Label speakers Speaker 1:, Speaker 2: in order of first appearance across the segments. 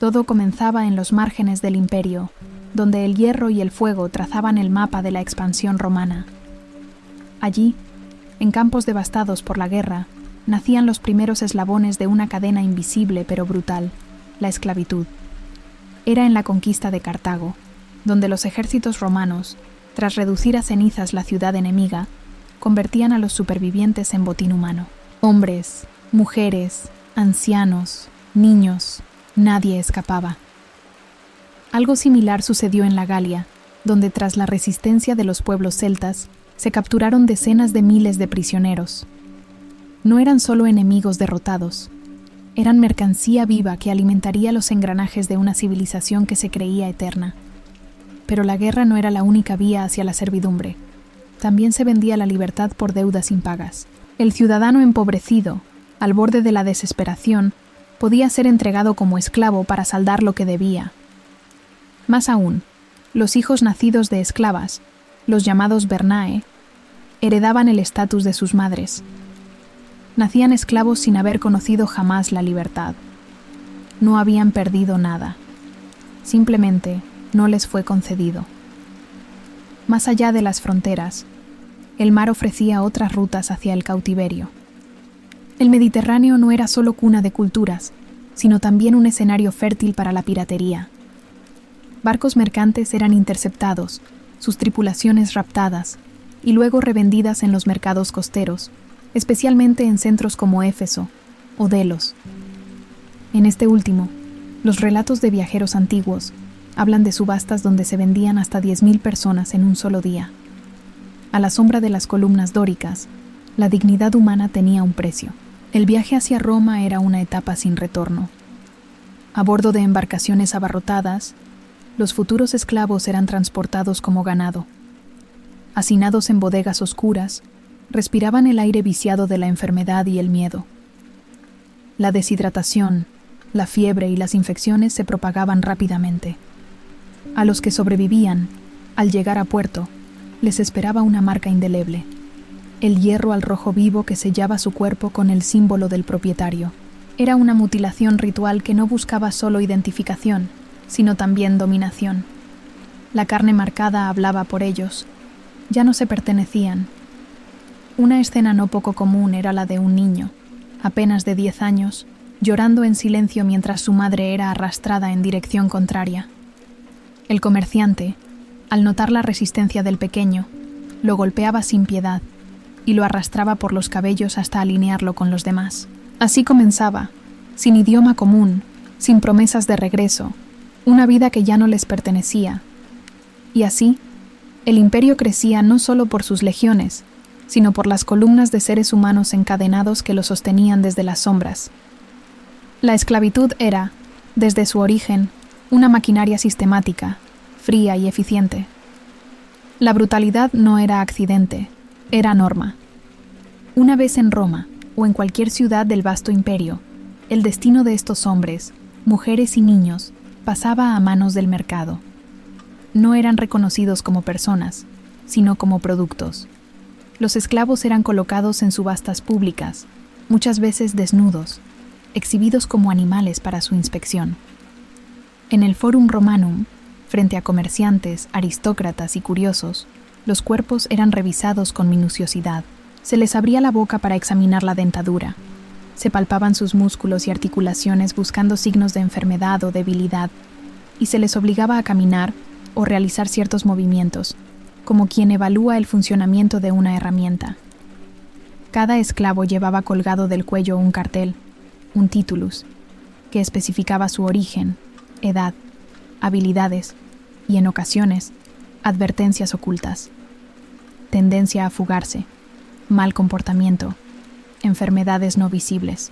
Speaker 1: Todo comenzaba en los márgenes del imperio, donde el hierro y el fuego trazaban el mapa de la expansión romana. Allí, en campos devastados por la guerra, nacían los primeros eslabones de una cadena invisible pero brutal, la esclavitud. Era en la conquista de Cartago, donde los ejércitos romanos, tras reducir a cenizas la ciudad enemiga, convertían a los supervivientes en botín humano. Hombres, mujeres, ancianos, niños, nadie escapaba. Algo similar sucedió en la Galia, donde tras la resistencia de los pueblos celtas, se capturaron decenas de miles de prisioneros. No eran solo enemigos derrotados, eran mercancía viva que alimentaría los engranajes de una civilización que se creía eterna. Pero la guerra no era la única vía hacia la servidumbre. También se vendía la libertad por deudas impagas. El ciudadano empobrecido, al borde de la desesperación, podía ser entregado como esclavo para saldar lo que debía. Más aún, los hijos nacidos de esclavas, los llamados vernae, heredaban el estatus de sus madres. Nacían esclavos sin haber conocido jamás la libertad. No habían perdido nada. Simplemente no les fue concedido. Más allá de las fronteras, el mar ofrecía otras rutas hacia el cautiverio. El Mediterráneo no era solo cuna de culturas, sino también un escenario fértil para la piratería. Barcos mercantes eran interceptados, sus tripulaciones raptadas y luego revendidas en los mercados costeros, especialmente en centros como Éfeso o Delos. En este último, los relatos de viajeros antiguos hablan de subastas donde se vendían hasta 10.000 personas en un solo día. A la sombra de las columnas dóricas, la dignidad humana tenía un precio. El viaje hacia Roma era una etapa sin retorno. A bordo de embarcaciones abarrotadas, los futuros esclavos eran transportados como ganado. Hacinados en bodegas oscuras, respiraban el aire viciado de la enfermedad y el miedo. La deshidratación, la fiebre y las infecciones se propagaban rápidamente. A los que sobrevivían, al llegar a puerto, les esperaba una marca indeleble: el hierro al rojo vivo que sellaba su cuerpo con el símbolo del propietario. Era una mutilación ritual que no buscaba solo identificación, sino también dominación. La carne marcada hablaba por ellos. Ya no se pertenecían. Una escena no poco común era la de un niño, apenas de 10 años, llorando en silencio mientras su madre era arrastrada en dirección contraria. El comerciante, al notar la resistencia del pequeño, lo golpeaba sin piedad y lo arrastraba por los cabellos hasta alinearlo con los demás. Así comenzaba, sin idioma común, sin promesas de regreso, una vida que ya no les pertenecía. Y así, el imperio crecía no solo por sus legiones, sino por las columnas de seres humanos encadenados que lo sostenían desde las sombras. La esclavitud era, desde su origen, una maquinaria sistemática, fría y eficiente. La brutalidad no era accidente, era norma. Una vez en Roma, o en cualquier ciudad del vasto imperio, el destino de estos hombres, mujeres y niños, pasaba a manos del mercado. No eran reconocidos como personas, sino como productos. Los esclavos eran colocados en subastas públicas, muchas veces desnudos, exhibidos como animales para su inspección. En el Forum Romanum, frente a comerciantes, aristócratas y curiosos, los cuerpos eran revisados con minuciosidad. Se les abría la boca para examinar la dentadura. Se palpaban sus músculos y articulaciones buscando signos de enfermedad o debilidad, y se les obligaba a caminar o realizar ciertos movimientos, como quien evalúa el funcionamiento de una herramienta. Cada esclavo llevaba colgado del cuello un cartel, un titulus, que especificaba su origen, edad, habilidades y, en ocasiones, advertencias ocultas. Tendencia a fugarse, mal comportamiento, enfermedades no visibles.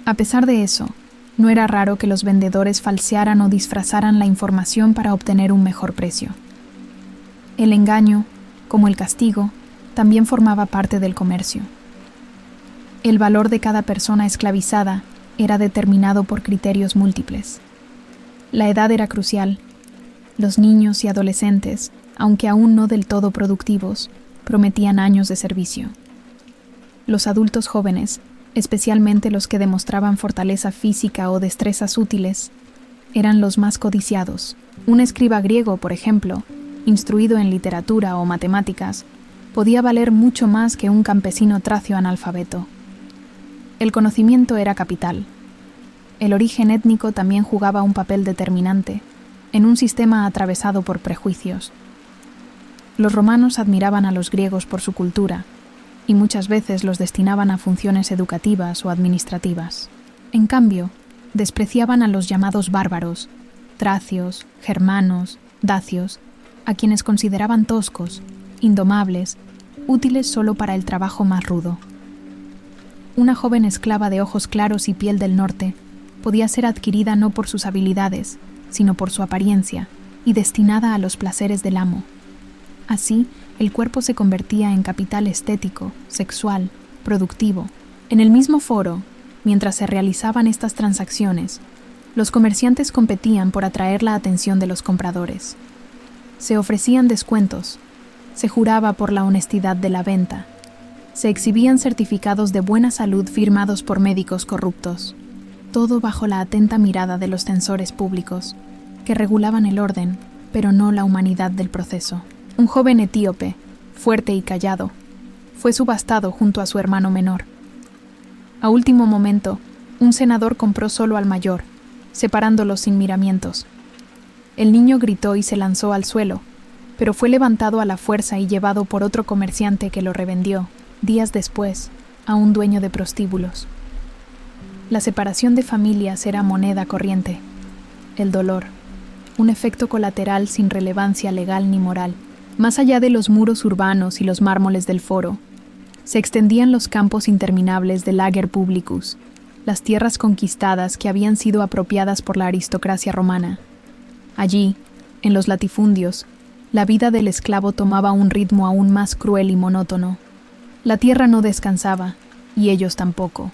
Speaker 1: A pesar de eso, no era raro que los vendedores falsearan o disfrazaran la información para obtener un mejor precio. El engaño, como el castigo, también formaba parte del comercio. El valor de cada persona esclavizada era determinado por criterios múltiples. La edad era crucial. Los niños y adolescentes, aunque aún no del todo productivos, prometían años de servicio. Los adultos jóvenes, especialmente los que demostraban fortaleza física o destrezas útiles, eran los más codiciados. Un escriba griego, por ejemplo, instruido en literatura o matemáticas, podía valer mucho más que un campesino tracio analfabeto. El conocimiento era capital. El origen étnico también jugaba un papel determinante en un sistema atravesado por prejuicios. Los romanos admiraban a los griegos por su cultura y muchas veces los destinaban a funciones educativas o administrativas. En cambio, despreciaban a los llamados bárbaros, tracios, germanos, dacios, a quienes consideraban toscos, indomables, útiles solo para el trabajo más rudo. Una joven esclava de ojos claros y piel del norte podía ser adquirida no por sus habilidades, sino por su apariencia, y destinada a los placeres del amo. Así, el cuerpo se convertía en capital estético, sexual, productivo. En el mismo foro, mientras se realizaban estas transacciones, los comerciantes competían por atraer la atención de los compradores. Se ofrecían descuentos, se juraba por la honestidad de la venta, se exhibían certificados de buena salud firmados por médicos corruptos, todo bajo la atenta mirada de los censores públicos, que regulaban el orden, pero no la humanidad del proceso. Un joven etíope, fuerte y callado, fue subastado junto a su hermano menor. A último momento, un senador compró solo al mayor, separándolos sin miramientos. El niño gritó y se lanzó al suelo, pero fue levantado a la fuerza y llevado por otro comerciante que lo revendió, días después, a un dueño de prostíbulos. La separación de familias era moneda corriente. El dolor, un efecto colateral sin relevancia legal ni moral. Más allá de los muros urbanos y los mármoles del foro, se extendían los campos interminables del Ager Publicus, las tierras conquistadas que habían sido apropiadas por la aristocracia romana. Allí, en los latifundios, la vida del esclavo tomaba un ritmo aún más cruel y monótono. La tierra no descansaba, y ellos tampoco.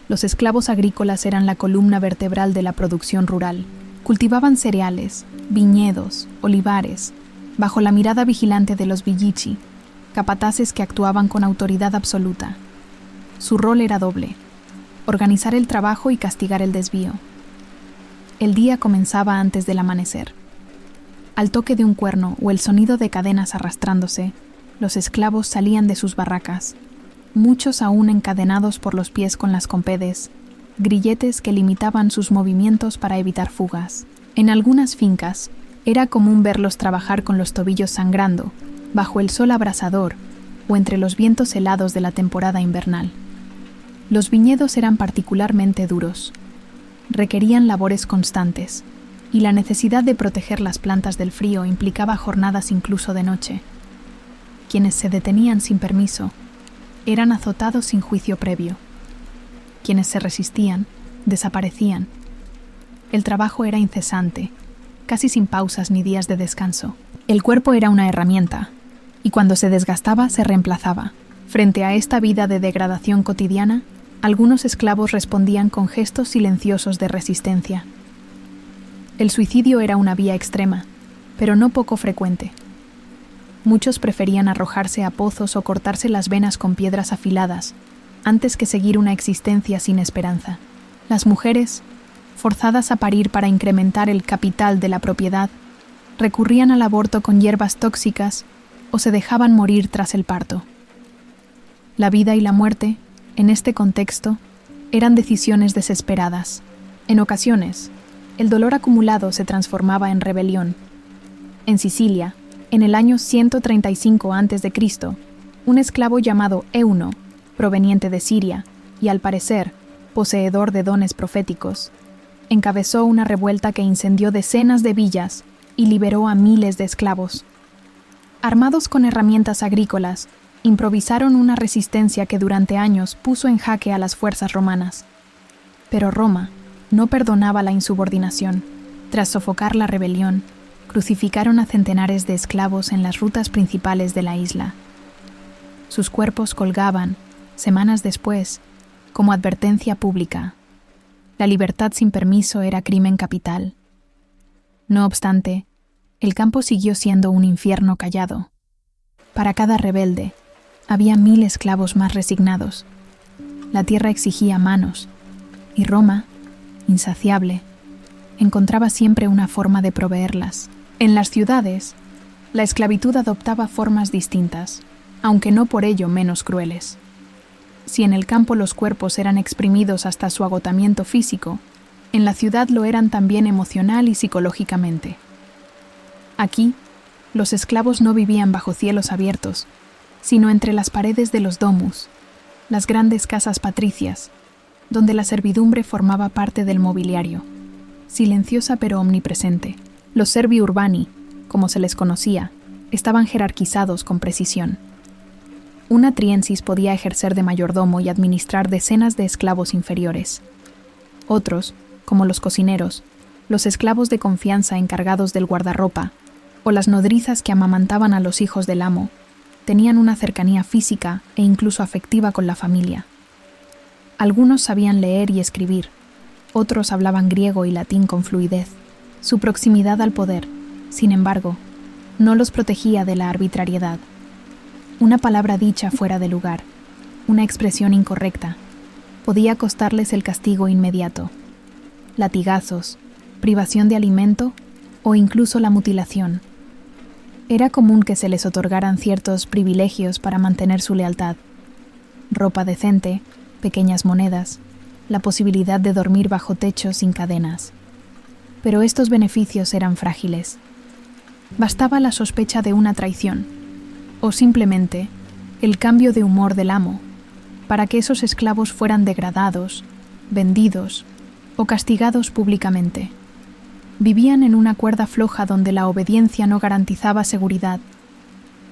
Speaker 1: Los esclavos agrícolas eran la columna vertebral de la producción rural. Cultivaban cereales, viñedos, olivares, bajo la mirada vigilante de los vigici, capataces que actuaban con autoridad absoluta. Su rol era doble: organizar el trabajo y castigar el desvío. El día comenzaba antes del amanecer. Al toque de un cuerno o el sonido de cadenas arrastrándose, los esclavos salían de sus barracas, muchos aún encadenados por los pies con las compedes, grilletes que limitaban sus movimientos para evitar fugas. En algunas fincas, era común verlos trabajar con los tobillos sangrando, bajo el sol abrasador o entre los vientos helados de la temporada invernal. Los viñedos eran particularmente duros. Requerían labores constantes, y la necesidad de proteger las plantas del frío implicaba jornadas incluso de noche. Quienes se detenían sin permiso eran azotados sin juicio previo. Quienes se resistían, desaparecían. El trabajo era incesante, casi sin pausas ni días de descanso. El cuerpo era una herramienta, y cuando se desgastaba se reemplazaba. Frente a esta vida de degradación cotidiana, algunos esclavos respondían con gestos silenciosos de resistencia. El suicidio era una vía extrema, pero no poco frecuente. Muchos preferían arrojarse a pozos o cortarse las venas con piedras afiladas, antes que seguir una existencia sin esperanza. Las mujeres, forzadas a parir para incrementar el capital de la propiedad, recurrían al aborto con hierbas tóxicas o se dejaban morir tras el parto. La vida y la muerte, en este contexto, eran decisiones desesperadas. En ocasiones, el dolor acumulado se transformaba en rebelión. En Sicilia, en el año 135 a.C., un esclavo llamado Euno, proveniente de Siria y al parecer poseedor de dones proféticos, encabezó una revuelta que incendió decenas de villas y liberó a miles de esclavos. Armados con herramientas agrícolas, improvisaron una resistencia que durante años puso en jaque a las fuerzas romanas. Pero Roma no perdonaba la insubordinación. Tras sofocar la rebelión, crucificaron a centenares de esclavos en las rutas principales de la isla. Sus cuerpos colgaban, semanas después, como advertencia pública. La libertad sin permiso era crimen capital. No obstante, el campo siguió siendo un infierno callado. Para cada rebelde, había 1000 esclavos más resignados. La tierra exigía manos, y Roma, insaciable, encontraba siempre una forma de proveerlas. En las ciudades, la esclavitud adoptaba formas distintas, aunque no por ello menos crueles. Si en el campo los cuerpos eran exprimidos hasta su agotamiento físico, en la ciudad lo eran también emocional y psicológicamente. Aquí, los esclavos no vivían bajo cielos abiertos, sino entre las paredes de los domus, las grandes casas patricias, donde la servidumbre formaba parte del mobiliario, silenciosa pero omnipresente. Los servi urbani, como se les conocía, estaban jerarquizados con precisión. Una triensis podía ejercer de mayordomo y administrar decenas de esclavos inferiores. Otros, como los cocineros, los esclavos de confianza encargados del guardarropa, o las nodrizas que amamantaban a los hijos del amo, tenían una cercanía física e incluso afectiva con la familia. Algunos sabían leer y escribir, otros hablaban griego y latín con fluidez. Su proximidad al poder, sin embargo, no los protegía de la arbitrariedad. Una palabra dicha fuera de lugar, una expresión incorrecta, podía costarles el castigo inmediato. Latigazos, privación de alimento o incluso la mutilación. Era común que se les otorgaran ciertos privilegios para mantener su lealtad. Ropa decente, pequeñas monedas, la posibilidad de dormir bajo techo sin cadenas. Pero estos beneficios eran frágiles. Bastaba la sospecha de una traición, o simplemente el cambio de humor del amo, para que esos esclavos fueran degradados, vendidos o castigados públicamente. Vivían en una cuerda floja donde la obediencia no garantizaba seguridad.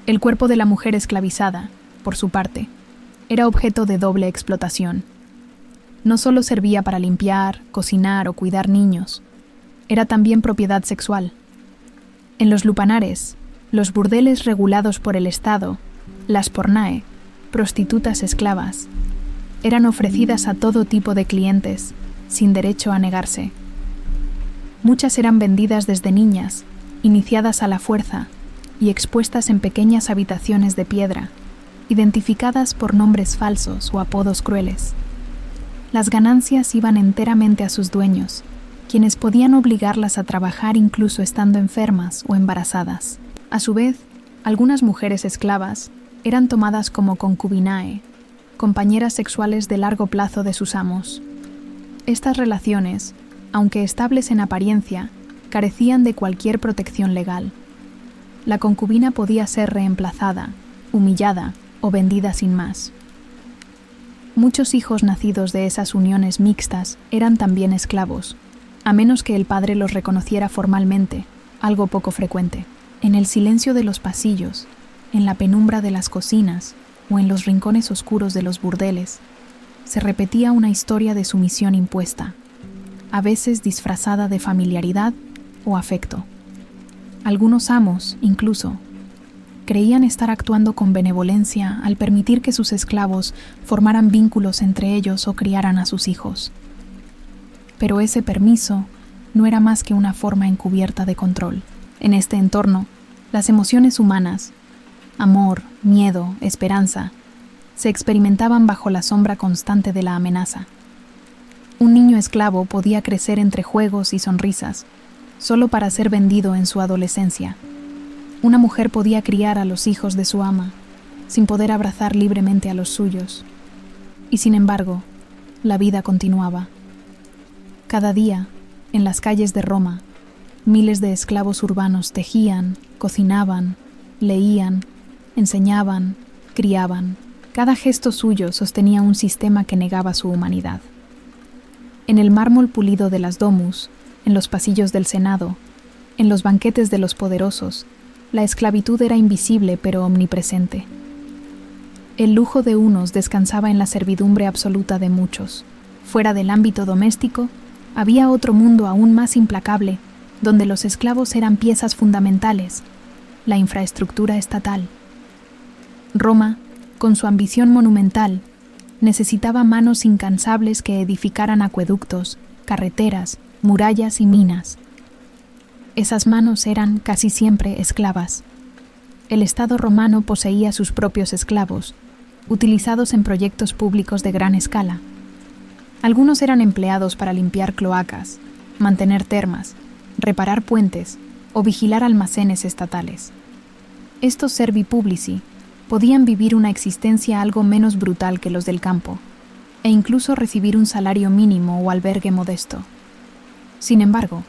Speaker 1: El cuerpo de la mujer esclavizada, por su parte, era objeto de doble explotación. No solo servía para limpiar, cocinar o cuidar niños, era también propiedad sexual. En los lupanares, los burdeles regulados por el Estado, las pornae, prostitutas esclavas, eran ofrecidas a todo tipo de clientes, sin derecho a negarse. Muchas eran vendidas desde niñas, iniciadas a la fuerza y expuestas en pequeñas habitaciones de piedra, identificadas por nombres falsos o apodos crueles. Las ganancias iban enteramente a sus dueños, quienes podían obligarlas a trabajar incluso estando enfermas o embarazadas. A su vez, algunas mujeres esclavas eran tomadas como concubinae, compañeras sexuales de largo plazo de sus amos. Estas relaciones, aunque estables en apariencia, carecían de cualquier protección legal. La concubina podía ser reemplazada, humillada o vendida sin más. Muchos hijos nacidos de esas uniones mixtas eran también esclavos, a menos que el padre los reconociera formalmente, algo poco frecuente. En el silencio de los pasillos, en la penumbra de las cocinas o en los rincones oscuros de los burdeles, se repetía una historia de sumisión impuesta, a veces disfrazada de familiaridad o afecto. Algunos amos, incluso, creían estar actuando con benevolencia al permitir que sus esclavos formaran vínculos entre ellos o criaran a sus hijos. Pero ese permiso no era más que una forma encubierta de control. En este entorno, las emociones humanas, amor, miedo, esperanza, se experimentaban bajo la sombra constante de la amenaza. Un niño esclavo podía crecer entre juegos y sonrisas, solo para ser vendido en su adolescencia. Una mujer podía criar a los hijos de su ama, sin poder abrazar libremente a los suyos. Y sin embargo, la vida continuaba. Cada día, en las calles de Roma, miles de esclavos urbanos tejían, cocinaban, leían, enseñaban, criaban. Cada gesto suyo sostenía un sistema que negaba su humanidad. En el mármol pulido de las domus, en los pasillos del Senado, en los banquetes de los poderosos, la esclavitud era invisible pero omnipresente. El lujo de unos descansaba en la servidumbre absoluta de muchos. Fuera del ámbito doméstico, había otro mundo aún más implacable, donde los esclavos eran piezas fundamentales, la infraestructura estatal. Roma, con su ambición monumental, necesitaba manos incansables que edificaran acueductos, carreteras, murallas y minas. Esas manos eran, casi siempre, esclavas. El Estado romano poseía sus propios esclavos, utilizados en proyectos públicos de gran escala. Algunos eran empleados para limpiar cloacas, mantener termas, reparar puentes o vigilar almacenes estatales. Estos servi publici podían vivir una existencia algo menos brutal que los del campo, e incluso recibir un salario mínimo o albergue modesto. Sin embargo,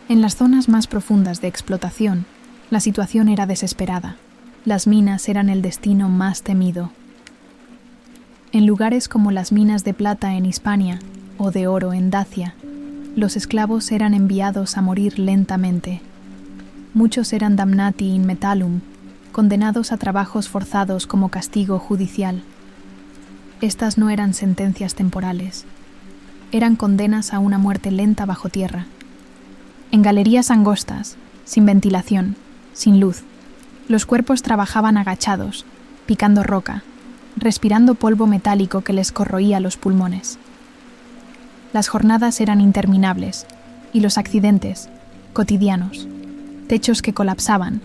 Speaker 1: en las zonas más profundas de explotación, la situación era desesperada. Las minas eran el destino más temido. En lugares como las minas de plata en Hispania o de oro en Dacia, los esclavos eran enviados a morir lentamente. Muchos eran damnati in metallum, condenados a trabajos forzados como castigo judicial. Estas no eran sentencias temporales. Eran condenas a una muerte lenta bajo tierra. En galerías angostas, sin ventilación, sin luz, los cuerpos trabajaban agachados, picando roca, respirando polvo metálico que les corroía los pulmones. Las jornadas eran interminables y los accidentes, cotidianos. Techos que colapsaban,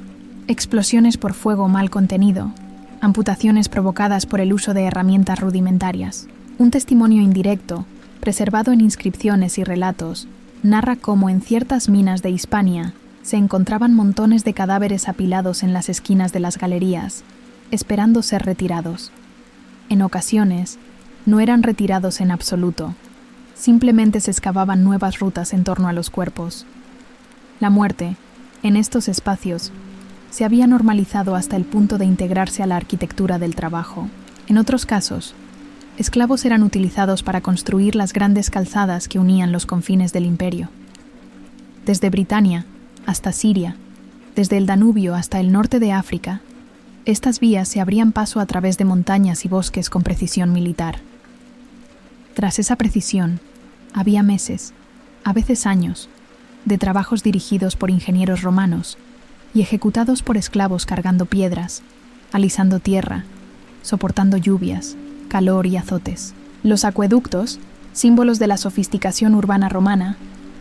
Speaker 1: explosiones por fuego mal contenido, amputaciones provocadas por el uso de herramientas rudimentarias. Un testimonio indirecto, preservado en inscripciones y relatos, narra cómo en ciertas minas de Hispania se encontraban montones de cadáveres apilados en las esquinas de las galerías, esperando ser retirados. En ocasiones, no eran retirados en absoluto, simplemente se excavaban nuevas rutas en torno a los cuerpos. La muerte, en estos espacios, se había normalizado hasta el punto de integrarse a la arquitectura del trabajo. En otros casos, esclavos eran utilizados para construir las grandes calzadas que unían los confines del imperio. Desde Britania hasta Siria, desde el Danubio hasta el norte de África, estas vías se abrían paso a través de montañas y bosques con precisión militar. Tras esa precisión, había meses, a veces años, de trabajos dirigidos por ingenieros romanos y ejecutados por esclavos cargando piedras, alisando tierra, soportando lluvias, calor y azotes. Los acueductos, símbolos de la sofisticación urbana romana,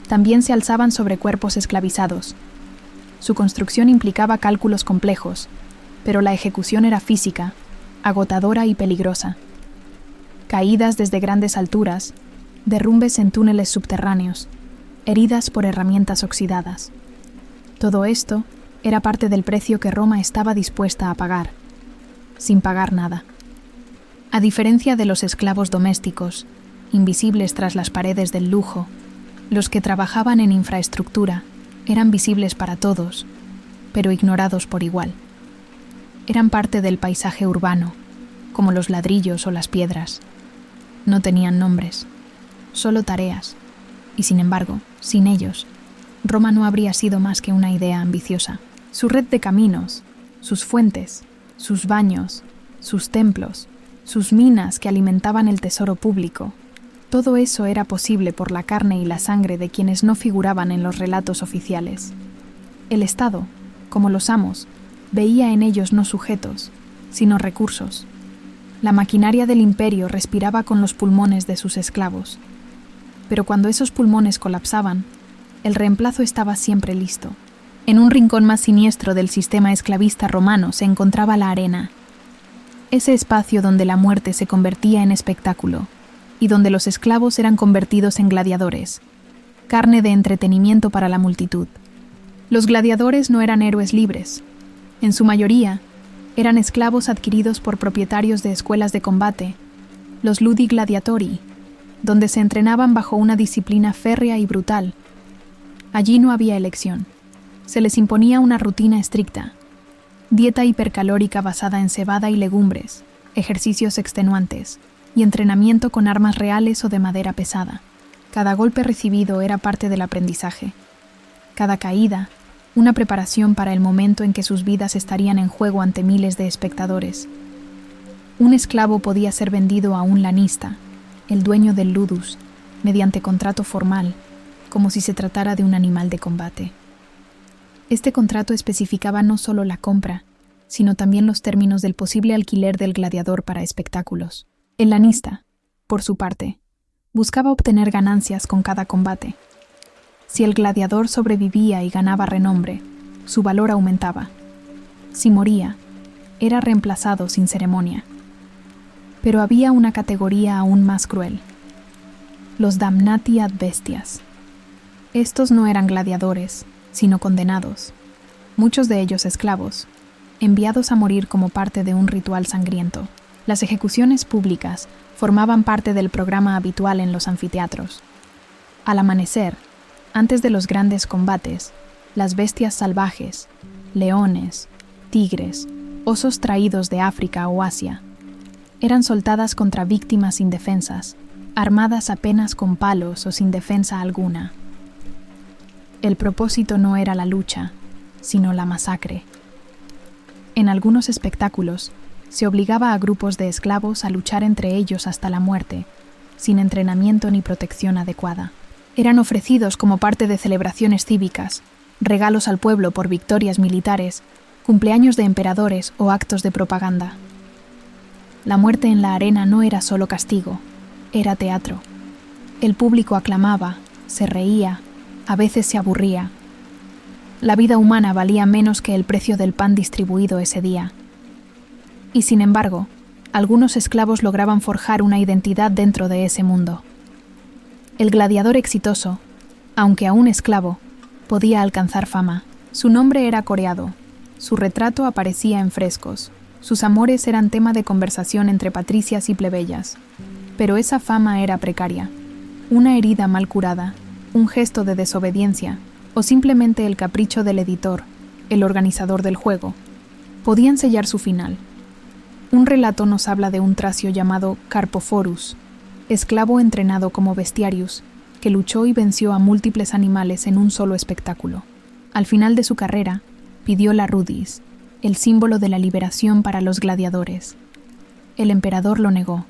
Speaker 1: también se alzaban sobre cuerpos esclavizados. Su construcción implicaba cálculos complejos, pero la ejecución era física, agotadora y peligrosa. Caídas desde grandes alturas, derrumbes en túneles subterráneos, heridas por herramientas oxidadas. Todo esto era parte del precio que Roma estaba dispuesta a pagar, sin pagar nada. A diferencia de los esclavos domésticos, invisibles tras las paredes del lujo, los que trabajaban en infraestructura eran visibles para todos, pero ignorados por igual. Eran parte del paisaje urbano, como los ladrillos o las piedras. No tenían nombres, solo tareas, y sin embargo, sin ellos, Roma no habría sido más que una idea ambiciosa. Su red de caminos, sus fuentes, sus baños, sus templos, sus minas que alimentaban el tesoro público, todo eso era posible por la carne y la sangre de quienes no figuraban en los relatos oficiales. El Estado, como los amos, veía en ellos no sujetos, sino recursos. La maquinaria del imperio respiraba con los pulmones de sus esclavos. Pero cuando esos pulmones colapsaban, el reemplazo estaba siempre listo. En un rincón más siniestro del sistema esclavista romano se encontraba la arena, ese espacio donde la muerte se convertía en espectáculo y donde los esclavos eran convertidos en gladiadores, carne de entretenimiento para la multitud. Los gladiadores no eran héroes libres. En su mayoría, eran esclavos adquiridos por propietarios de escuelas de combate, los ludi gladiatori, donde se entrenaban bajo una disciplina férrea y brutal. Allí no había elección. Se les imponía una rutina estricta, dieta hipercalórica basada en cebada y legumbres, ejercicios extenuantes y entrenamiento con armas reales o de madera pesada. Cada golpe recibido era parte del aprendizaje. Cada caída, una preparación para el momento en que sus vidas estarían en juego ante miles de espectadores. Un esclavo podía ser vendido a un lanista, el dueño del ludus, mediante contrato formal, como si se tratara de un animal de combate. Este contrato especificaba no solo la compra, sino también los términos del posible alquiler del gladiador para espectáculos. El lanista, por su parte, buscaba obtener ganancias con cada combate. Si el gladiador sobrevivía y ganaba renombre, su valor aumentaba. Si moría, era reemplazado sin ceremonia. Pero había una categoría aún más cruel: los damnati ad bestias. Estos no eran gladiadores, sino condenados, muchos de ellos esclavos, enviados a morir como parte de un ritual sangriento. Las ejecuciones públicas formaban parte del programa habitual en los anfiteatros. Al amanecer, antes de los grandes combates, las bestias salvajes, leones, tigres, osos traídos de África o Asia, eran soltadas contra víctimas indefensas, armadas apenas con palos o sin defensa alguna. El propósito no era la lucha, sino la masacre. En algunos espectáculos, se obligaba a grupos de esclavos a luchar entre ellos hasta la muerte, sin entrenamiento ni protección adecuada. Eran ofrecidos como parte de celebraciones cívicas, regalos al pueblo por victorias militares, cumpleaños de emperadores o actos de propaganda. La muerte en la arena no era solo castigo, era teatro. El público aclamaba, se reía, a veces se aburría. La vida humana valía menos que el precio del pan distribuido ese día. Y sin embargo, algunos esclavos lograban forjar una identidad dentro de ese mundo. El gladiador exitoso, aunque aún esclavo, podía alcanzar fama. Su nombre era coreado, su retrato aparecía en frescos, sus amores eran tema de conversación entre patricias y plebeyas. Pero esa fama era precaria. Una herida mal curada, un gesto de desobediencia, o simplemente el capricho del editor, el organizador del juego, podían sellar su final. Un relato nos habla de un tracio llamado Carpophorus, esclavo entrenado como bestiarius, que luchó y venció a múltiples animales en un solo espectáculo. Al final de su carrera, pidió la rudis, el símbolo de la liberación para los gladiadores. El emperador lo negó.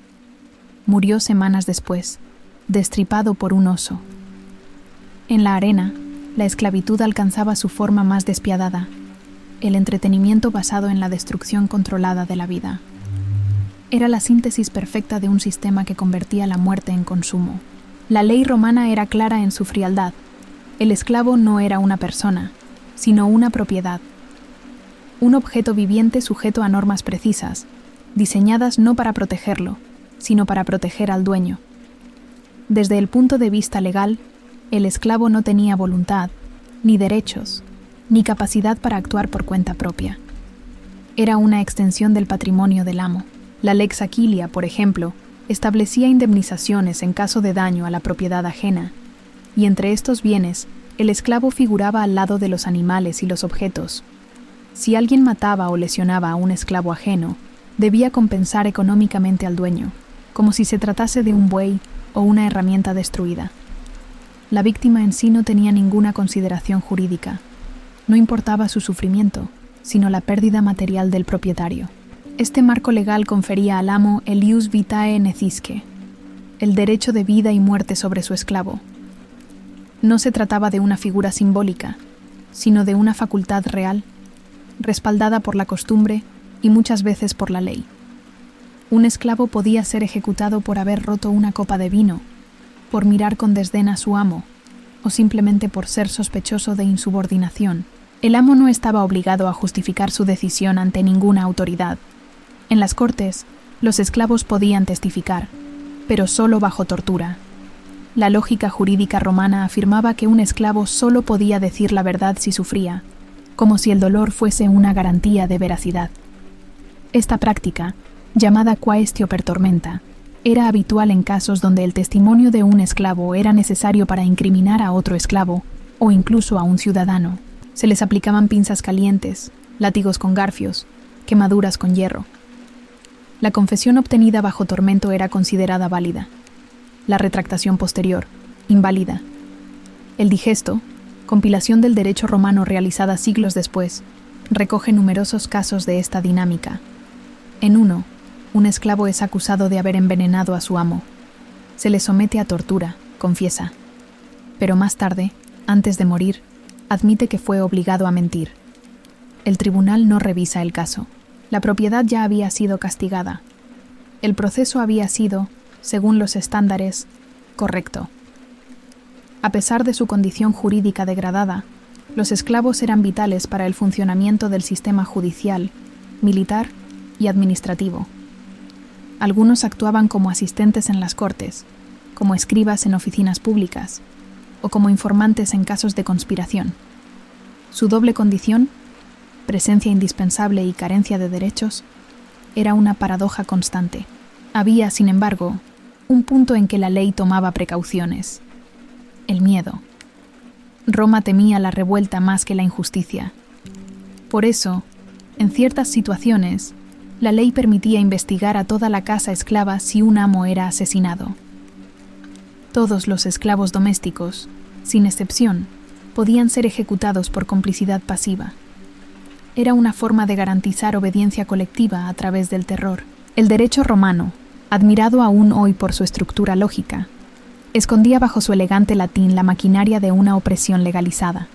Speaker 1: Murió semanas después, destripado por un oso. En la arena, la esclavitud alcanzaba su forma más despiadada, el entretenimiento basado en la destrucción controlada de la vida. Era la síntesis perfecta de un sistema que convertía la muerte en consumo. La ley romana era clara en su frialdad. El esclavo no era una persona, sino una propiedad. Un objeto viviente sujeto a normas precisas, diseñadas no para protegerlo, sino para proteger al dueño. Desde el punto de vista legal, el esclavo no tenía voluntad, ni derechos, ni capacidad para actuar por cuenta propia. Era una extensión del patrimonio del amo. La Lex Aquilia, por ejemplo, establecía indemnizaciones en caso de daño a la propiedad ajena, y entre estos bienes, el esclavo figuraba al lado de los animales y los objetos. Si alguien mataba o lesionaba a un esclavo ajeno, debía compensar económicamente al dueño, como si se tratase de un buey o una herramienta destruida. La víctima en sí no tenía ninguna consideración jurídica. No importaba su sufrimiento, sino la pérdida material del propietario. Este marco legal confería al amo el ius vitae necisque, el derecho de vida y muerte sobre su esclavo. No se trataba de una figura simbólica, sino de una facultad real, respaldada por la costumbre y muchas veces por la ley. Un esclavo podía ser ejecutado por haber roto una copa de vino, por mirar con desdén a su amo, o simplemente por ser sospechoso de insubordinación. El amo no estaba obligado a justificar su decisión ante ninguna autoridad. En las cortes, los esclavos podían testificar, pero solo bajo tortura. La lógica jurídica romana afirmaba que un esclavo solo podía decir la verdad si sufría, como si el dolor fuese una garantía de veracidad. Esta práctica, llamada quaestio per tormenta, era habitual en casos donde el testimonio de un esclavo era necesario para incriminar a otro esclavo o incluso a un ciudadano. Se les aplicaban pinzas calientes, látigos con garfios, quemaduras con hierro. La confesión obtenida bajo tormento era considerada válida. La retractación posterior, inválida. El digesto, compilación del derecho romano realizada siglos después, recoge numerosos casos de esta dinámica. En uno, un esclavo es acusado de haber envenenado a su amo. Se le somete a tortura, confiesa. Pero más tarde, antes de morir, admite que fue obligado a mentir. El tribunal no revisa el caso. La propiedad ya había sido castigada. El proceso había sido, según los estándares, correcto. A pesar de su condición jurídica degradada, los esclavos eran vitales para el funcionamiento del sistema judicial, militar y administrativo. Algunos actuaban como asistentes en las cortes, como escribas en oficinas públicas, o como informantes en casos de conspiración. Su doble condición, presencia indispensable y carencia de derechos, era una paradoja constante. Había, sin embargo, un punto en que la ley tomaba precauciones: el miedo. Roma temía la revuelta más que la injusticia. Por eso, en ciertas situaciones, la ley permitía investigar a toda la casa esclava si un amo era asesinado. Todos los esclavos domésticos, sin excepción, podían ser ejecutados por complicidad pasiva. Era una forma de garantizar obediencia colectiva a través del terror. El derecho romano, admirado aún hoy por su estructura lógica, escondía bajo su elegante latín la maquinaria de una opresión legalizada.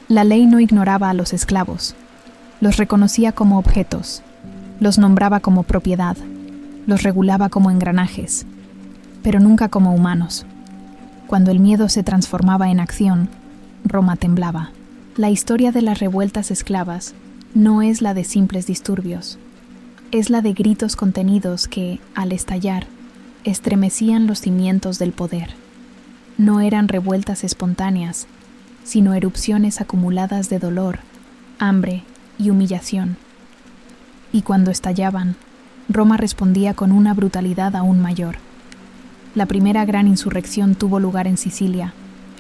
Speaker 1: La ley no ignoraba a los esclavos, los reconocía como objetos, los nombraba como propiedad, los regulaba como engranajes, pero nunca como humanos. Cuando el miedo se transformaba en acción, Roma temblaba. La historia de las revueltas esclavas no es la de simples disturbios, es la de gritos contenidos que, al estallar, estremecían los cimientos del poder. No eran revueltas espontáneas, sino erupciones acumuladas de dolor, hambre y humillación. Y cuando estallaban, Roma respondía con una brutalidad aún mayor. La primera gran insurrección tuvo lugar en Sicilia,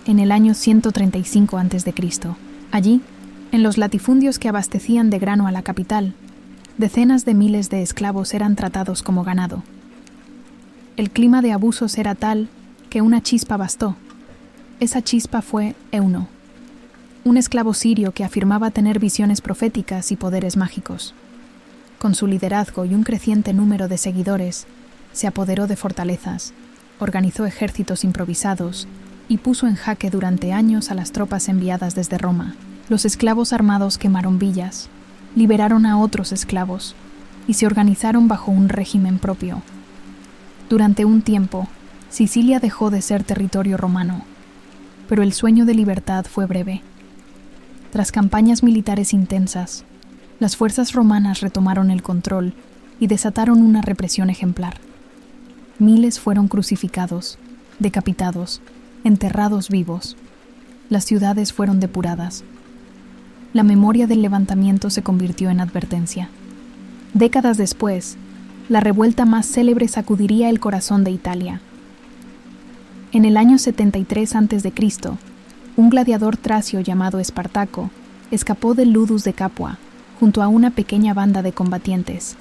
Speaker 1: en el año 135 a.C. Allí, en los latifundios que abastecían de grano a la capital, decenas de miles de esclavos eran tratados como ganado. El clima de abusos era tal que una chispa bastó. Esa chispa fue Euno, un esclavo sirio que afirmaba tener visiones proféticas y poderes mágicos. Con su liderazgo y un creciente número de seguidores, se apoderó de fortalezas, organizó ejércitos improvisados y puso en jaque durante años a las tropas enviadas desde Roma. Los esclavos armados quemaron villas, liberaron a otros esclavos y se organizaron bajo un régimen propio. Durante un tiempo, Sicilia dejó de ser territorio romano, pero el sueño de libertad fue breve. Tras campañas militares intensas, las fuerzas romanas retomaron el control y desataron una represión ejemplar. Miles fueron crucificados, decapitados, enterrados vivos. Las ciudades fueron depuradas. La memoria del levantamiento se convirtió en advertencia. Décadas después, la revuelta más célebre sacudiría el corazón de Italia. En el año 73 a.C., un gladiador tracio llamado Espartaco escapó del Ludus de Capua junto a una pequeña banda de combatientes.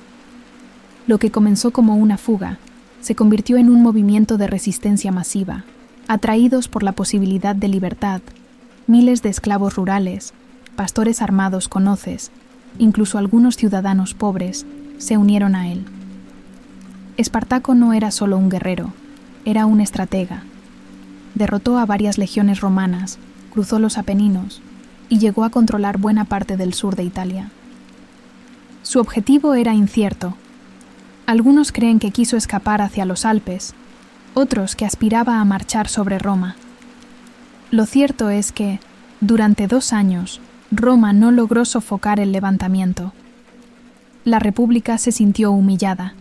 Speaker 1: Lo que comenzó como una fuga se convirtió en un movimiento de resistencia masiva. Atraídos por la posibilidad de libertad, miles de esclavos rurales, pastores armados con hoces, incluso algunos ciudadanos pobres, se unieron a él. Espartaco no era solo un guerrero, era un estratega. Derrotó a varias legiones romanas, cruzó los Apeninos y llegó a controlar buena parte del sur de Italia. Su objetivo era incierto. Algunos creen que quiso escapar hacia los Alpes, otros que aspiraba a marchar sobre Roma. Lo cierto es que, durante 2 años, Roma no logró sofocar el levantamiento. La República se sintió humillada.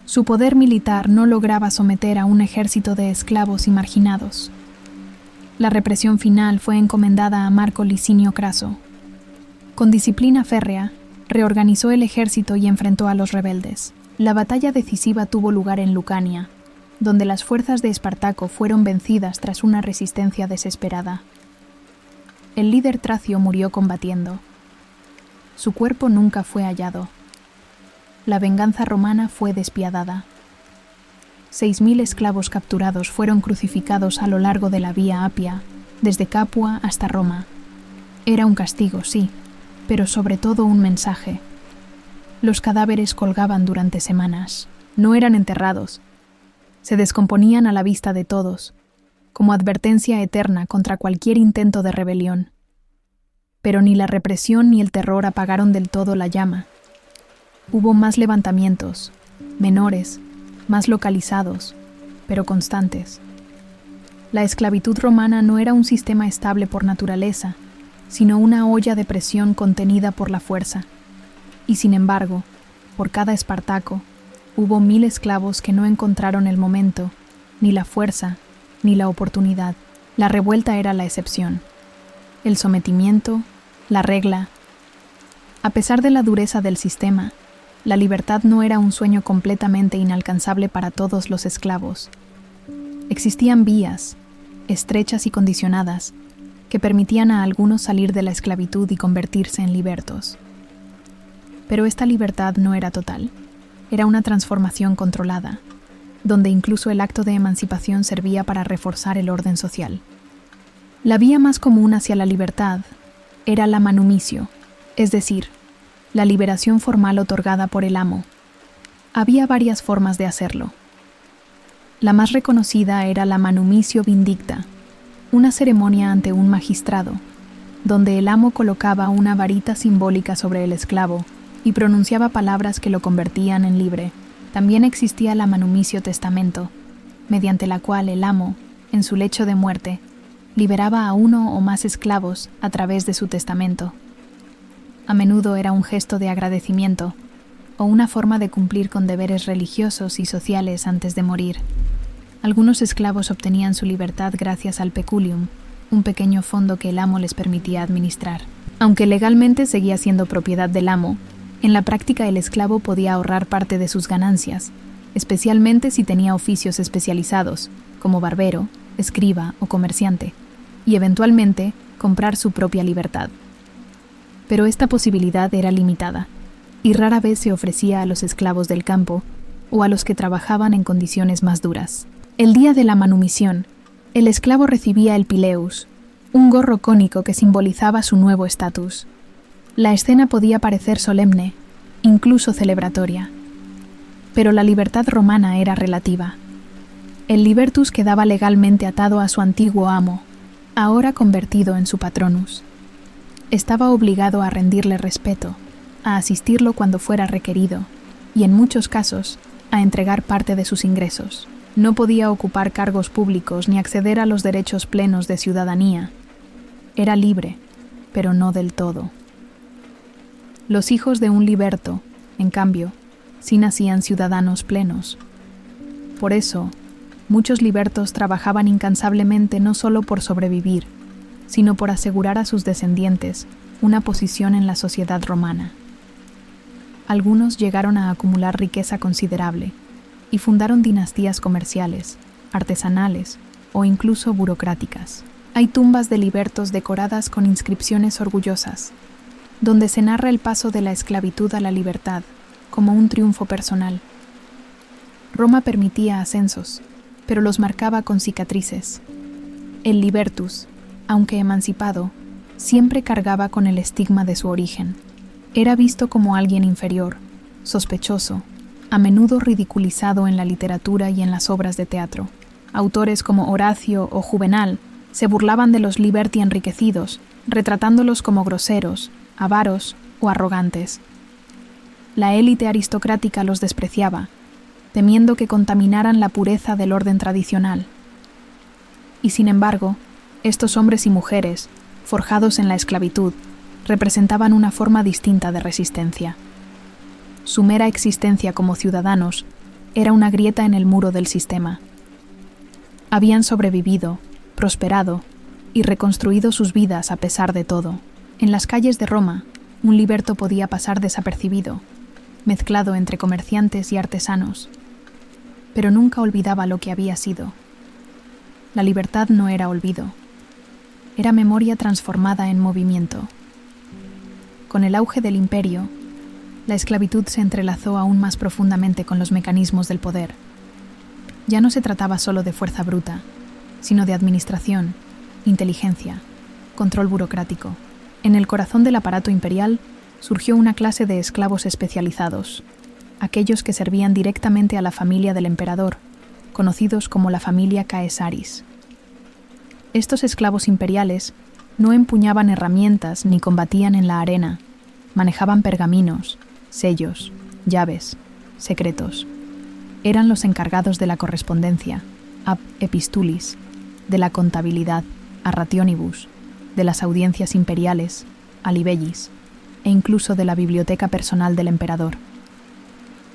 Speaker 1: Su poder militar no lograba someter a un ejército de esclavos y marginados. La represión final fue encomendada a Marco Licinio Craso. Con disciplina férrea, reorganizó el ejército y enfrentó a los rebeldes. La batalla decisiva tuvo lugar en Lucania, donde las fuerzas de Espartaco fueron vencidas tras una resistencia desesperada. El líder tracio murió combatiendo. Su cuerpo nunca fue hallado. La venganza romana fue despiadada. 6.000 esclavos capturados fueron crucificados a lo largo de la Vía Apia, desde Capua hasta Roma. Era un castigo, sí, pero sobre todo un mensaje. Los cadáveres colgaban durante semanas. No eran enterrados. Se descomponían a la vista de todos, como advertencia eterna contra cualquier intento de rebelión. Pero ni la represión ni el terror apagaron del todo la llama. Hubo más levantamientos, menores, más localizados, pero constantes. La esclavitud romana no era un sistema estable por naturaleza, sino una olla de presión contenida por la fuerza. Y sin embargo, por cada Espartaco, hubo 1.000 esclavos que no encontraron el momento, ni la fuerza, ni la oportunidad. La revuelta era la excepción, el sometimiento, la regla. A pesar de la dureza del sistema, la libertad no era un sueño completamente inalcanzable para todos los esclavos. Existían vías, estrechas y condicionadas, que permitían a algunos salir de la esclavitud y convertirse en libertos. Pero esta libertad no era total, era una transformación controlada, donde incluso el acto de emancipación servía para reforzar el orden social. La vía más común hacia la libertad era la manumicio, es decir, la liberación formal otorgada por el amo. Había varias formas de hacerlo. La más reconocida era la manumicio vindicta, una ceremonia ante un magistrado, donde el amo colocaba una varita simbólica sobre el esclavo y pronunciaba palabras que lo convertían en libre. También existía la manumicio testamento, mediante la cual el amo, en su lecho de muerte, liberaba a uno o más esclavos a través de su testamento. A menudo era un gesto de agradecimiento o una forma de cumplir con deberes religiosos y sociales antes de morir. Algunos esclavos obtenían su libertad gracias al peculium, un pequeño fondo que el amo les permitía administrar. Aunque legalmente seguía siendo propiedad del amo, en la práctica el esclavo podía ahorrar parte de sus ganancias, especialmente si tenía oficios especializados, como barbero, escriba o comerciante, y eventualmente comprar su propia libertad. Pero esta posibilidad era limitada, y rara vez se ofrecía a los esclavos del campo o a los que trabajaban en condiciones más duras. El día de la manumisión, el esclavo recibía el pileus, un gorro cónico que simbolizaba su nuevo estatus. La escena podía parecer solemne, incluso celebratoria. Pero la libertad romana era relativa. El libertus quedaba legalmente atado a su antiguo amo, ahora convertido en su patronus. Estaba obligado a rendirle respeto, a asistirlo cuando fuera requerido, y en muchos casos, a entregar parte de sus ingresos. No podía ocupar cargos públicos ni acceder a los derechos plenos de ciudadanía. Era libre, pero no del todo. Los hijos de un liberto, en cambio, sí nacían ciudadanos plenos. Por eso, muchos libertos trabajaban incansablemente no solo por sobrevivir, sino por asegurar a sus descendientes una posición en la sociedad romana. Algunos llegaron a acumular riqueza considerable y fundaron dinastías comerciales, artesanales o incluso burocráticas. Hay tumbas de libertos decoradas con inscripciones orgullosas, donde se narra el paso de la esclavitud a la libertad como un triunfo personal. Roma permitía ascensos, pero los marcaba con cicatrices. El libertus, aunque emancipado, siempre cargaba con el estigma de su origen. Era visto como alguien inferior, sospechoso, a menudo ridiculizado en la literatura y en las obras de teatro. Autores como Horacio o Juvenal se burlaban de los liberti enriquecidos, retratándolos como groseros, avaros o arrogantes. La élite aristocrática los despreciaba, temiendo que contaminaran la pureza del orden tradicional. Y sin embargo, estos hombres y mujeres, forjados en la esclavitud, representaban una forma distinta de resistencia. Su mera existencia como ciudadanos era una grieta en el muro del sistema. Habían sobrevivido, prosperado y reconstruido sus vidas a pesar de todo. En las calles de Roma, un liberto podía pasar desapercibido, mezclado entre comerciantes y artesanos, pero nunca olvidaba lo que había sido. La libertad no era olvido, era memoria transformada en movimiento. Con el auge del imperio, la esclavitud se entrelazó aún más profundamente con los mecanismos del poder. Ya no se trataba solo de fuerza bruta, sino de administración, inteligencia, control burocrático. En el corazón del aparato imperial surgió una clase de esclavos especializados, aquellos que servían directamente a la familia del emperador, conocidos como la familia Caesaris. Estos esclavos imperiales no empuñaban herramientas ni combatían en la arena, manejaban pergaminos, sellos, llaves, secretos. Eran los encargados de la correspondencia, ab epistulis, de la contabilidad, a rationibus, de las audiencias imperiales, a libellis, e incluso de la biblioteca personal del emperador.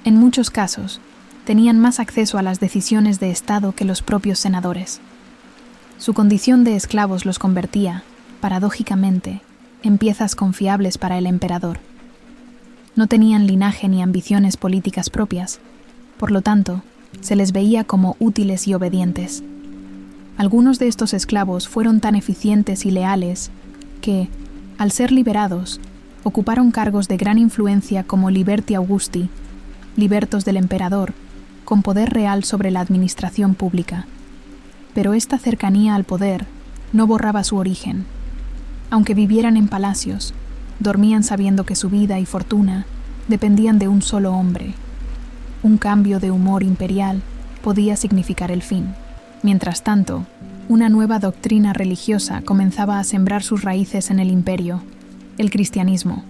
Speaker 1: En muchos casos, tenían más acceso a las decisiones de Estado que los propios senadores. Su condición de esclavos los convertía, paradójicamente, en piezas confiables para el emperador. No tenían linaje ni ambiciones políticas propias, por lo tanto, se les veía como útiles y obedientes. Algunos de estos esclavos fueron tan eficientes y leales que, al ser liberados, ocuparon cargos de gran influencia como liberti Augusti, libertos del emperador, con poder real sobre la administración pública. Pero esta cercanía al poder no borraba su origen. Aunque vivieran en palacios, dormían sabiendo que su vida y fortuna dependían de un solo hombre. Un cambio de humor imperial podía significar el fin. Mientras tanto, una nueva doctrina religiosa comenzaba a sembrar sus raíces en el imperio, el cristianismo.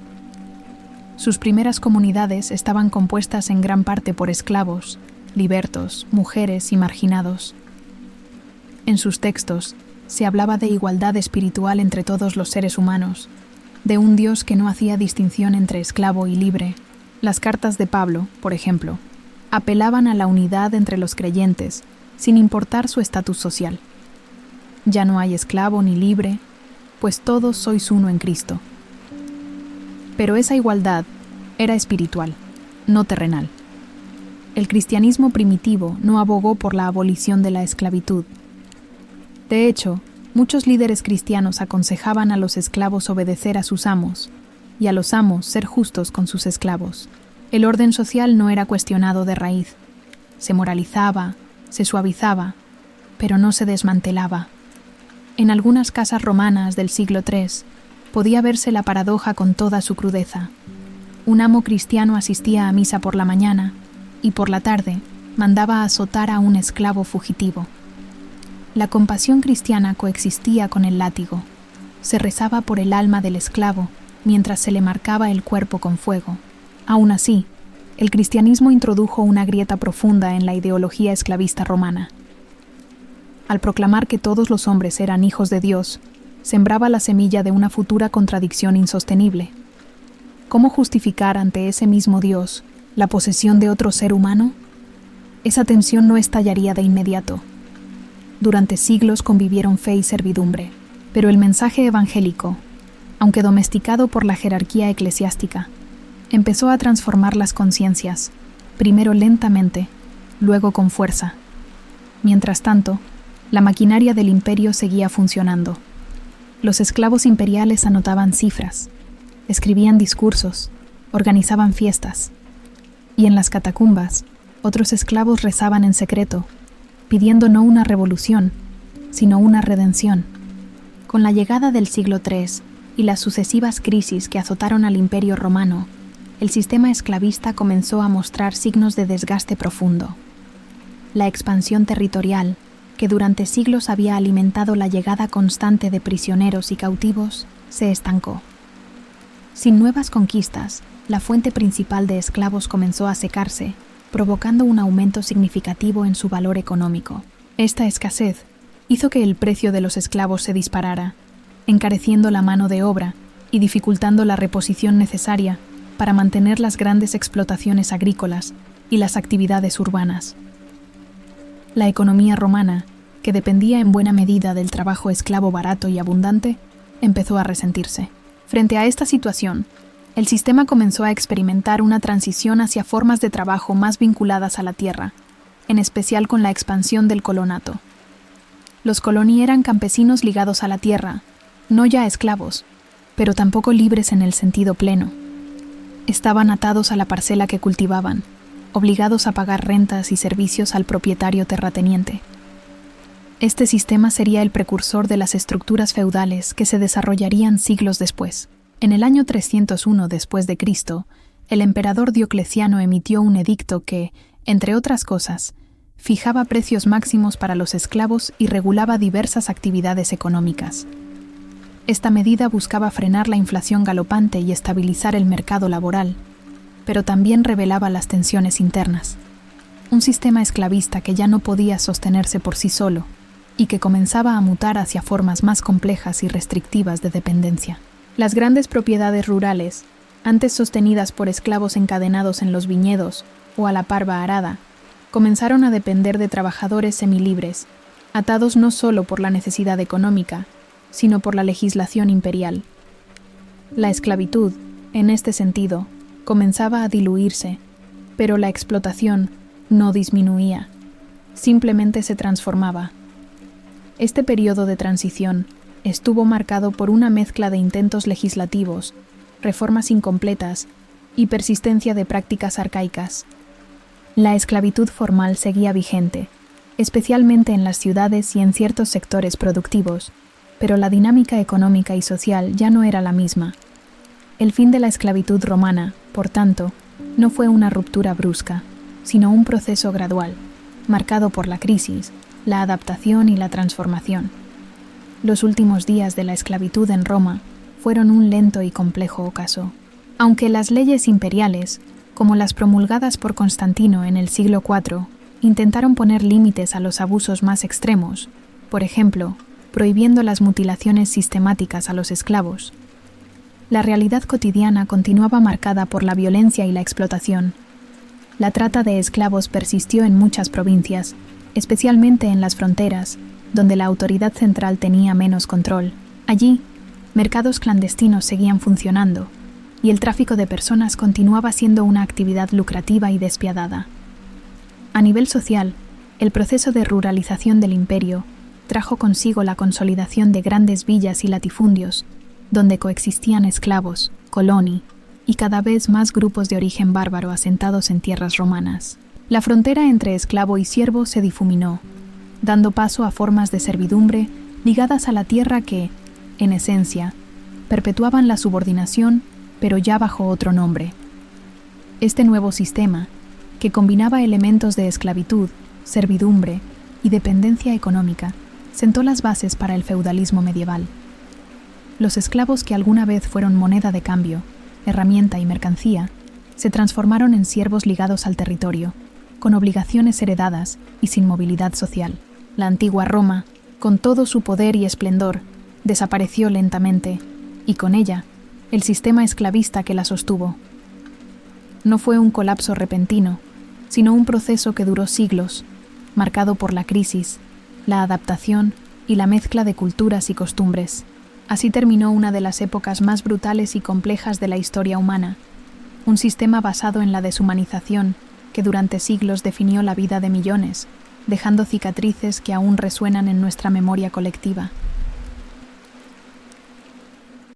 Speaker 1: Sus primeras comunidades estaban compuestas en gran parte por esclavos, libertos, mujeres y marginados. En sus textos se hablaba de igualdad espiritual entre todos los seres humanos, de un Dios que no hacía distinción entre esclavo y libre. Las cartas de Pablo, por ejemplo, apelaban a la unidad entre los creyentes, sin importar su estatus social. Ya no hay esclavo ni libre, pues todos sois uno en Cristo. Pero esa igualdad era espiritual, no terrenal. El cristianismo primitivo no abogó por la abolición de la esclavitud. De hecho, muchos líderes cristianos aconsejaban a los esclavos obedecer a sus amos, y a los amos ser justos con sus esclavos. El orden social no era cuestionado de raíz. Se moralizaba, se suavizaba, pero no se desmantelaba. En algunas casas romanas del siglo III podía verse la paradoja con toda su crudeza. Un amo cristiano asistía a misa por la mañana y por la tarde mandaba azotar a un esclavo fugitivo. La compasión cristiana coexistía con el látigo. Se rezaba por el alma del esclavo mientras se le marcaba el cuerpo con fuego. Aún así, el cristianismo introdujo una grieta profunda en la ideología esclavista romana. Al proclamar que todos los hombres eran hijos de Dios, sembraba la semilla de una futura contradicción insostenible. ¿Cómo justificar ante ese mismo Dios la posesión de otro ser humano? Esa tensión no estallaría de inmediato. Durante siglos convivieron fe y servidumbre, pero el mensaje evangélico, aunque domesticado por la jerarquía eclesiástica, empezó a transformar las conciencias, primero lentamente, luego con fuerza. Mientras tanto, la maquinaria del imperio seguía funcionando. Los esclavos imperiales anotaban cifras, escribían discursos, organizaban fiestas. Y en las catacumbas, otros esclavos rezaban en secreto, pidiendo no una revolución, sino una redención. Con la llegada del siglo III y las sucesivas crisis que azotaron al Imperio Romano, el sistema esclavista comenzó a mostrar signos de desgaste profundo. La expansión territorial, que durante siglos había alimentado la llegada constante de prisioneros y cautivos, se estancó. Sin nuevas conquistas, la fuente principal de esclavos comenzó a secarse, provocando un aumento significativo en su valor económico. Esta escasez hizo que el precio de los esclavos se disparara, encareciendo la mano de obra y dificultando la reposición necesaria para mantener las grandes explotaciones agrícolas y las actividades urbanas. La economía romana, que dependía en buena medida del trabajo esclavo barato y abundante, empezó a resentirse. Frente a esta situación, el sistema comenzó a experimentar una transición hacia formas de trabajo más vinculadas a la tierra, en especial con la expansión del colonato. Los coloni eran campesinos ligados a la tierra, no ya esclavos, pero tampoco libres en el sentido pleno. Estaban atados a la parcela que cultivaban, obligados a pagar rentas y servicios al propietario terrateniente. Este sistema sería el precursor de las estructuras feudales que se desarrollarían siglos después. En el año 301 después de Cristo, el emperador Diocleciano emitió un edicto que, entre otras cosas, fijaba precios máximos para los esclavos y regulaba diversas actividades económicas. Esta medida buscaba frenar la inflación galopante y estabilizar el mercado laboral, pero también revelaba las tensiones internas. Un sistema esclavista que ya no podía sostenerse por sí solo y que comenzaba a mutar hacia formas más complejas y restrictivas de dependencia. Las grandes propiedades rurales, antes sostenidas por esclavos encadenados en los viñedos o a la parva arada, comenzaron a depender de trabajadores semilibres, atados no solo por la necesidad económica, sino por la legislación imperial. La esclavitud, en este sentido, comenzaba a diluirse, pero la explotación no disminuía, simplemente se transformaba. Este periodo de transición estuvo marcado por una mezcla de intentos legislativos, reformas incompletas y persistencia de prácticas arcaicas. La esclavitud formal seguía vigente, especialmente en las ciudades y en ciertos sectores productivos, pero la dinámica económica y social ya no era la misma. El fin de la esclavitud romana, por tanto, no fue una ruptura brusca, sino un proceso gradual, marcado por la crisis, la adaptación y la transformación. Los últimos días de la esclavitud en Roma fueron un lento y complejo ocaso. Aunque las leyes imperiales, como las promulgadas por Constantino en el siglo IV, intentaron poner límites a los abusos más extremos, por ejemplo, prohibiendo las mutilaciones sistemáticas a los esclavos, la realidad cotidiana continuaba marcada por la violencia y la explotación. La trata de esclavos persistió en muchas provincias, especialmente en las fronteras, donde la autoridad central tenía menos control. Allí, mercados clandestinos seguían funcionando, y el tráfico de personas continuaba siendo una actividad lucrativa y despiadada. A nivel social, el proceso de ruralización del imperio trajo consigo la consolidación de grandes villas y latifundios, donde coexistían esclavos, coloni y cada vez más grupos de origen bárbaro asentados en tierras romanas. La frontera entre esclavo y siervo se difuminó, dando paso a formas de servidumbre ligadas a la tierra que, en esencia, perpetuaban la subordinación, pero ya bajo otro nombre. Este nuevo sistema, que combinaba elementos de esclavitud, servidumbre y dependencia económica, sentó las bases para el feudalismo medieval. Los esclavos que alguna vez fueron moneda de cambio, herramienta y mercancía, se transformaron en siervos ligados al territorio, con obligaciones heredadas y sin movilidad social. La antigua Roma, con todo su poder y esplendor, desapareció lentamente, y con ella, el sistema esclavista que la sostuvo. No fue un colapso repentino, sino un proceso que duró siglos, marcado por la crisis, la adaptación y la mezcla de culturas y costumbres. Así terminó una de las épocas más brutales y complejas de la historia humana, un sistema basado en la deshumanización que durante siglos definió la vida de millones, dejando cicatrices que aún resuenan en nuestra memoria colectiva.